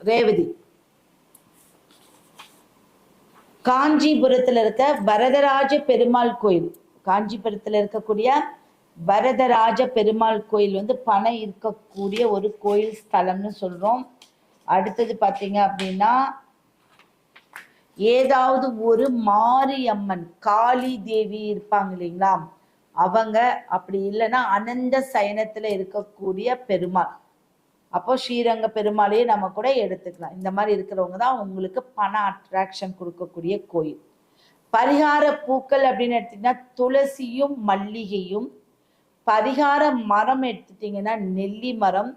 ரேவதி. காஞ்சிபுரத்துல இருக்க வரதராஜ பெருமாள் கோயில், காஞ்சிபுரத்துல இருக்கக்கூடிய வரதராஜ பெருமாள் கோயில் வந்து பணம் இருக்கக்கூடிய ஒரு கோயில் ஸ்தலம்னு சொல்றோம். அடுத்தது பாத்தீங்க அப்படின்னா ஏதாவது ஒரு மாரியம்மன் காளி தேவி இருப்பாங்க இல்லைங்களா, அவங்க, அப்படி இல்லைன்னா அனந்த சயனத்துல இருக்கக்கூடிய பெருமாள், அப்போ ஸ்ரீரங்க பெருமாளையே நம்ம கூட எடுத்துக்கலாம். இந்த மாதிரி இருக்கிறவங்க தான் உங்களுக்கு பண அட்ராக்ஷன் கொடுக்கக்கூடிய கோயில். பரிகார பூக்கள் அப்படின்னு எடுத்தீங்கன்னா துளசியும் மல்லிகையும். பரிகார மரம் எடுத்துட்டீங்கன்னா நெல்லி மரம்.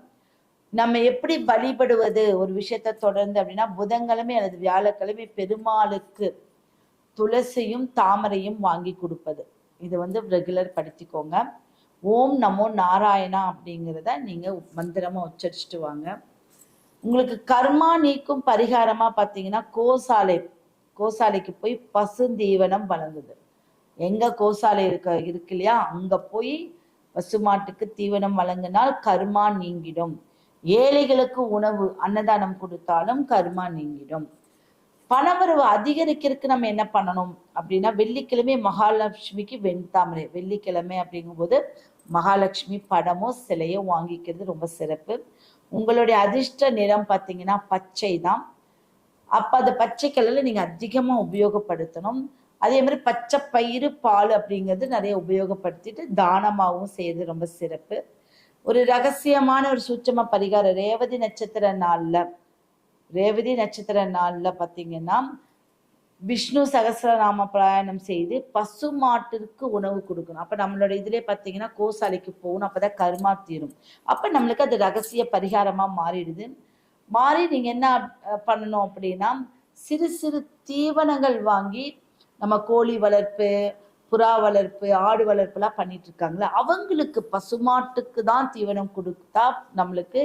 நம்ம எப்படி வழிபடுவது ஒரு விஷயத்த தொடர்ந்து அப்படின்னா புதன்கிழமை அல்லது வியாழக்கிழமை பெருமாளுக்கு துளசியும் தாமரையும் வாங்கி கொடுப்பது. இது வந்து ரெகுலர் படுத்திக்கோங்க. ஓம் நமோ நாராயணா அப்படிங்கிறத நீங்க மந்திரமா உச்சரிச்சுட்டு வாங்க. உங்களுக்கு கர்மா நீக்கும் பரிகாரமா பார்த்தீங்கன்னா கோசாலைக்கு போய் பசுந்தீவனம் வழங்குது. எங்க கோசாலை இருக்கு இல்லையா, அங்க போய் பசுமாட்டுக்கு தீவனம் வழங்கினால் கர்மா நீங்கிடும். ஏழைகளுக்கு உணவு அன்னதானம் கொடுத்தாலும் கர்மா நீங்கிடும். பணவரவு அதிகரிக்கிறதுக்கு நம்ம என்ன பண்ணணும் அப்படின்னா வெள்ளிக்கிழமை மகாலட்சுமிக்கு வெண்தாமரை, வெள்ளிக்கிழமை அப்படிங்கும்போது மகாலட்சுமி படமோ சிலையோ வாங்கிக்கிறது ரொம்ப சிறப்பு. உங்களுடைய அதிர்ஷ்ட நிறம் பார்த்தீங்கன்னா பச்சை தான். அப்ப அந்த பச்சை கலர்ல நீங்க அதிகமா உபயோகப்படுத்தணும். அதே மாதிரி பச்சை பயிறு பால் அப்படிங்கிறது நிறைய உபயோகப்படுத்திட்டு தானமாகவும் செய்யறது ரொம்ப சிறப்பு. ஒரு ரகசியமான ஒரு சூட்சம பரிகாரம் ரேவதி நட்சத்திர நாள்ல பார்த்தீங்கன்னா விஷ்ணு சகஸ்ரநாம பிரயாணம் செய்து பசு மாட்டிற்கு உணவு கொடுக்கணும். அப்ப நம்மளோட இதுல பார்த்தீங்கன்னா கோசாலைக்கு போகணும், அப்பதான் கர்மா தீரும். அப்ப நம்மளுக்கு அது ரகசிய பரிகாரமா மாறிடுது. நீங்க என்ன பண்ணணும் அப்படின்னா சிறு சிறு தீவனங்கள் வாங்கி, நம்ம கோழி வளர்ப்பு, புறா வளர்ப்பு, ஆடு வளர்ப்புலாம் பண்ணிட்டு இருக்காங்களா, அவங்களுக்கு பசுமாட்டுக்கு தான் தீவனம் கொடுத்தா நம்மளுக்கு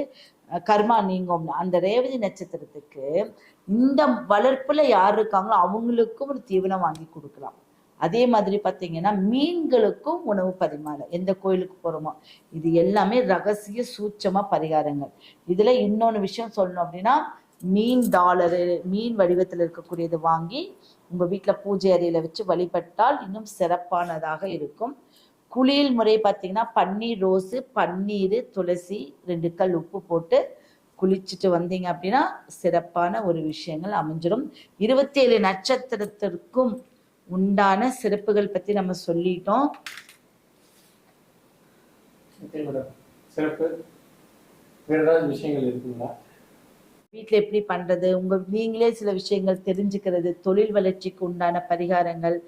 கர்மா நீங்கும். அந்த ரேவதி நட்சத்திரத்துக்கு இந்த வளர்ப்புல யார் இருக்காங்களோ அவங்களுக்கும் ஒரு தீவனம் வாங்கி கொடுக்கலாம். அதே மாதிரி பார்த்தீங்கன்னா மீன்களுக்கும் உணவு பரிமாற எந்த கோயிலுக்கு போறோமோ, இது எல்லாமே ரகசிய சூட்சமா பரிகாரங்கள். இதுல இன்னொன்று விஷயம் சொல்லணும் அப்படின்னா மீன் டாலரு, மீன் வடிவத்தில் இருக்கக்கூடியது வாங்கி உங்க வீட்டுல பூஜை அறையில வச்சு வழிபட்டால் இன்னும் சிறப்பானதாக இருக்கும். குளியல் முறை பார்த்தீங்கன்னா பன்னீர் ரோஸு, பன்னீர், துளசி, 2 கல் உப்பு போட்டு குளிச்சுட்டு வந்தீங்க அப்படின்னா சிறப்பான ஒரு விஷயங்கள் அமைஞ்சிடும். 27 நட்சத்திரத்திற்கும் உண்டான சிறப்புகள் பத்தி நம்ம சொல்லிட்டோம். வீட்டுல எப்படி பண்றது, நீங்களே சில விஷயங்கள் தெரிஞ்சுக்கிறது, தொழில் வளர்ச்சிக்கு உண்டான பரிகாரங்கள்,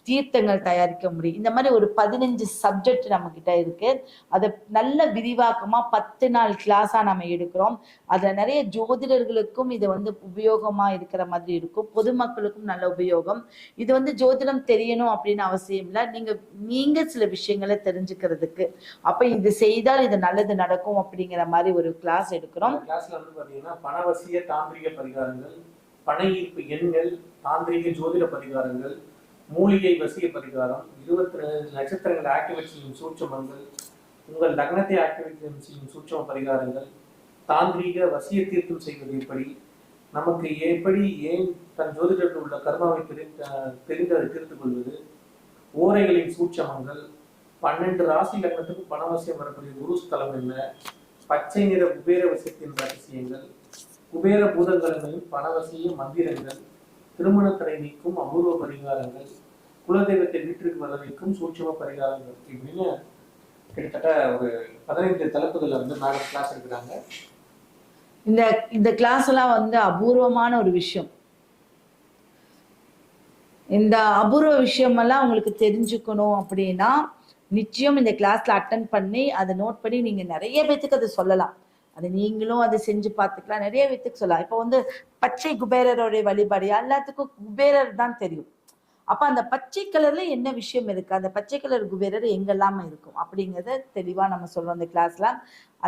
தீர்த்தங்கள் தயாரிக்க முடியும். இந்த மாதிரி ஒரு 15 சப்ஜெக்ட் நம்ம கிட்ட இருக்கு. அதை நல்ல விரிவாக்கமா 10 நாள் கிளாஸா நம்ம எடுக்கிறோம். அதுல நிறைய ஜோதிடர்களுக்கும் இது வந்து உபயோகமா இருக்கிற மாதிரி இருக்கும், பொதுமக்களுக்கும் நல்ல உபயோகம். இது வந்து ஜோதிடம் தெரியணும் அப்படின்னு அவசியம் இல்லை, நீங்க சில விஷயங்களை தெரிஞ்சுக்கிறதுக்கு. அப்ப இது செய்தால் இது நல்லது நடக்கும் அப்படிங்கிற மாதிரி ஒரு கிளாஸ் எடுக்கிறோம். கிளாஸ்ல வந்து பாத்தீங்கன்னா பணவசிய தாந்திரிக பரிகாரங்கள், பண ஈர்ப்பு எண்கள், தாந்திரிக ஜோதிட பரிகாரங்கள், மூலிகை வசிய பரிகாரம், 22 நட்சத்திரங்களை ஆக்டிவேட் செய்யும் சூட்சமங்கள், உங்கள் லக்னத்தை ஆக்டிவேட் செய்யும் சூட்சம பரிகாரங்கள், தாந்திரீக வசிய தீர்த்தம் செய்வது எப்படி, நமக்கு எப்படி ஏன் தன் ஜோதிடத்தில் உள்ள கர்மாவை தெரிந்து அதை தீர்த்துக் கொள்வது, ஓரைகளின் சூட்சமங்கள், 12 ராசி லக்னத்துக்கு பணவசியம் வரக்கூடிய குரு ஸ்தலம் என்ன, பச்சை நிற குபேர வசியத்தின் ரகசியங்கள், குபேர பூதங்களின் பணவசிய மந்திரங்கள், திருமண தடை நீக்கும் அபூர்வ பரிகாரங்கள், குலதெய்வத்தை வீட்டிற்கு வர வைக்கும் சூட்சம பரிகாரங்கள், இப்படின்னு கிட்டத்தட்ட ஒரு 15 தலைப்புகள் வந்து மேடம் கிளாஸ் எடுக்கிறாங்க. இந்த கிளாஸ் எல்லாம் வந்து அபூர்வமான ஒரு விஷயம். இந்த அபூர்வ விஷயமெல்லாம் உங்களுக்கு தெரிஞ்சுக்கணும் அப்படின்னா நிச்சயம் இந்த கிளாஸ்ல அட்டன் பண்ணி அதை நோட் பண்ணி நீங்க நிறைய பேத்துக்கு அதை சொல்லலாம். அது நீங்களும் அதை செஞ்சு பார்த்துக்கலாம், நிறைய பேத்துக்கு சொல்லலாம். இப்போ வந்து பச்சை குபேரருடைய வழிபாடு எல்லாத்துக்கும் குபேரர் தான் தெரியும். அப்ப அந்த பச்சை கலர்ல என்ன விஷயம் இருக்கு, அந்த பச்சை கலர் குபேரர் எங்கெல்லாம இருக்கும் அப்படிங்கிறத தெளிவா நம்ம சொல்றோம் அந்த கிளாஸ்ல.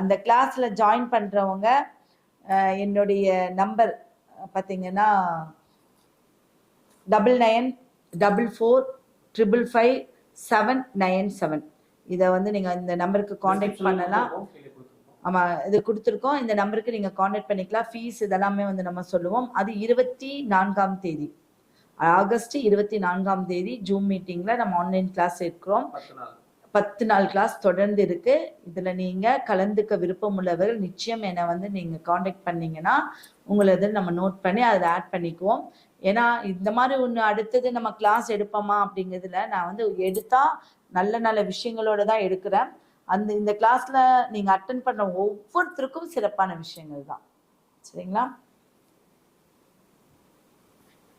அந்த கிளாஸ்ல ஜாயின் பண்றவங்க என்னுடைய நம்பர் பார்த்தீங்கன்னா 9944555797. இதை வந்து நீங்க இந்த நம்பருக்கு காண்டாக்ட் பண்ணலாம். ஆமா இது கொடுத்துருக்கோம். இந்த நம்பருக்கு நீங்க கான்டாக்ட் பண்ணிக்கலாம். ஃபீஸ் இதெல்லாமே வந்து நம்ம சொல்லுவோம். அது 24ஆம் தேதி ஆகஸ்ட் 24ஆம் தேதி ஜூம் மீட்டிங்ல நம்ம ஆன்லைன் கிளாஸ் எடுக்கிறோம். 10 நாள் கிளாஸ் தொடர்ந்து இருக்கு. இதுல நீங்க கலந்துக்க விருப்பம் உள்ளவர்கள் நிச்சயம் என்னை வந்து நீங்க காண்டாக்ட் பண்ணீங்கன்னா உங்களது நம்ம நோட் பண்ணி அதை ஆட் பண்ணிக்குவோம். ஏன்னா இந்த மாதிரி ஒன்று அடுத்தது நம்ம கிளாஸ் எடுப்போமா அப்படிங்கிறதுல நான் வந்து எடுத்தா நல்ல நல்ல விஷயங்களோட தான் எடுக்கிறேன். இந்த கிளாஸ்ல நீங்க அட்டன் பண்ற ஒவ்வொருத்தருக்கும் சிறப்பான விஷயங்கள் தான். சரிங்களா?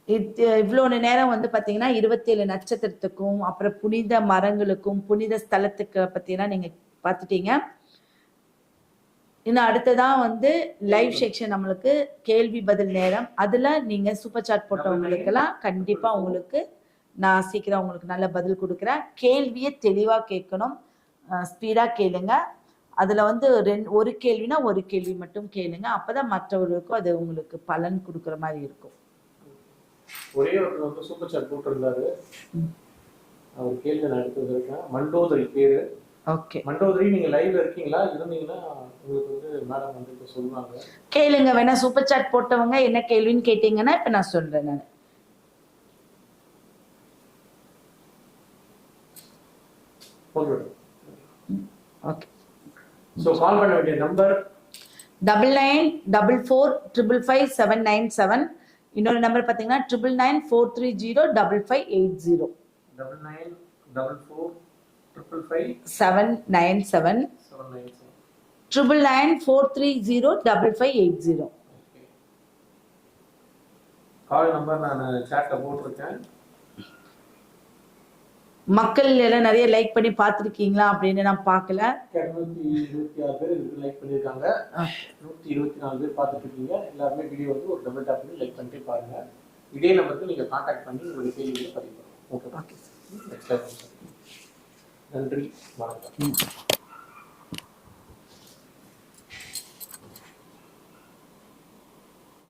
இவ்வளவு நேரம் வந்து பாத்தீங்கன்னா 27 நட்சத்திரத்துக்கும் அப்புறம் புனித மரங்களுக்கும் புனித ஸ்தலத்துக்கு பத்தினா நீங்க பாத்துட்டீங்க. இன்னும் அடுத்ததான் வந்து லைவ் செக்ஷன் நம்மளுக்கு கேள்வி பதில் நேரம். அதுல நீங்க சூப்பர் சாட் போட்டவங்களுக்கு எல்லாம் கண்டிப்பா உங்களுக்கு நான் சீக்கிரம் உங்களுக்கு நல்ல பதில் கொடுக்குறேன். கேள்வியை தெளிவா கேட்கணும், ஸ்பீடா கேளுங்க. அதுல வந்து ஒரு கேள்வினா ஒரு கேள்வி மட்டும் கேளுங்க. அப்பதான் மற்றவர்களுக்கும் அது உங்களுக்கு பலன் கொடுக்குற மாதிரி இருக்கும். ஒரே ஒருத்தர் வந்து சூப்பர் சாட் போட்டிருந்தாரு. அவர் கேள்வி நான் எடுத்து வந்திருக்கேன். மண்டோதரி பேரு. ஓகே மண்டோதரி, நீங்க லைவ்ல இருக்கீங்களா? இருந்தீங்கன்னா உங்களுக்கு வந்து மேடம் வந்து சொல்லுவாங்க. கேளுங்க. வேணா சூப்பர் சாட் போட்டவங்க என்ன கேள்வின்னு கேட்டீங்கன்னா இப்ப நான் சொல்றேன். நான் ஓகே. சோ கால் பண்ண வேண்டிய நம்பர் 9944555797. இன்னொரு நம்பர் பாத்தீங்கன்னா 9994305580. 9944555797. 9994305580. கால் நம்பர் நான் சாட்ல போட்டிருக்கேன். மக்கள் எல்லாம் நிறைய லைக் பண்ணி பார்த்துருக்கீங்களா அப்படின்னு நான் பார்க்கல. 226 பேர் இதுக்கு லைக் பண்ணியிருக்காங்க. 124 பேர் பார்த்துட்டு இருக்கீங்க. எல்லாருமே வீடியோ வந்து ஒரு டபுள் டாப் பண்ணி லைக் பண்ணிட்டு பாருங்க. இதே நம்பருக்கு நீங்க கான்டாக்ட் பண்ணி உங்களுடைய கேள்விகளை பதிவு பண்ணுங்க. ஓகே. நன்றி, வணக்கம்.